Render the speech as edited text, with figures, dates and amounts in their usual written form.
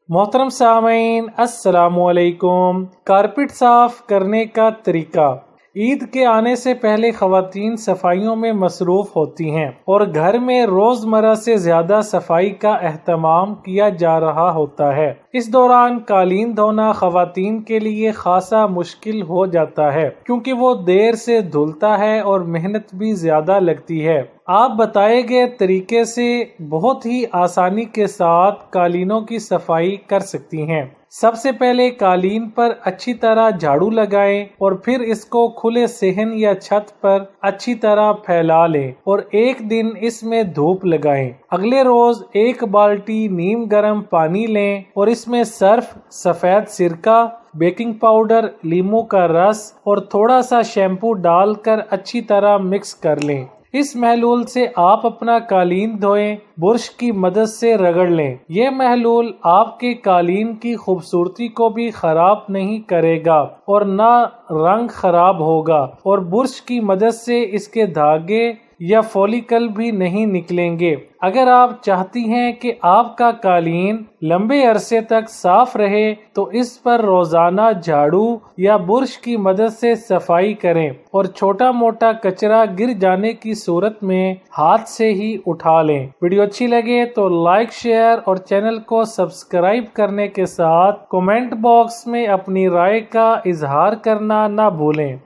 محترم سامعین السلام علیکم۔ کارپیٹ صاف کرنے کا طریقہ۔ عید کے آنے سے پہلے خواتین صفائیوں میں مصروف ہوتی ہیں اور گھر میں روزمرہ سے زیادہ صفائی کا اہتمام کیا جا رہا ہوتا ہے۔ اس دوران قالین دھونا خواتین کے لیے خاصا مشکل ہو جاتا ہے کیونکہ وہ دیر سے دھلتا ہے اور محنت بھی زیادہ لگتی ہے۔ آپ بتائے گئے طریقے سے بہت ہی آسانی کے ساتھ قالینوں کی صفائی کر سکتی ہیں۔ سب سے پہلے قالین پر اچھی طرح جھاڑو لگائیں اور پھر اس کو کھلے صحن یا چھت پر اچھی طرح پھیلا لیں اور ایک دن اس میں دھوپ لگائیں۔ اگلے روز ایک بالٹی نیم گرم پانی لیں اور اس میں سرف، سفید سرکہ، بیکنگ پاؤڈر، لیموں کا رس اور تھوڑا سا شیمپو ڈال کر اچھی طرح مکس کر لیں۔ اس محلول سے آپ اپنا قالین دھوئیں، برش کی مدد سے رگڑ لیں۔ یہ محلول آپ کے قالین کی خوبصورتی کو بھی خراب نہیں کرے گا اور نہ رنگ خراب ہوگا، اور برش کی مدد سے اس کے دھاگے یا فولیکل بھی نہیں نکلیں گے۔ اگر آپ چاہتی ہیں کہ آپ کا قالین لمبے عرصے تک صاف رہے تو اس پر روزانہ جھاڑو یا برش کی مدد سے صفائی کریں اور چھوٹا موٹا کچرا گر جانے کی صورت میں ہاتھ سے ہی اٹھا لیں۔ ویڈیو اچھی لگے تو لائک، شیئر اور چینل کو سبسکرائب کرنے کے ساتھ کمنٹ باکس میں اپنی رائے کا اظہار کرنا نہ بھولیں۔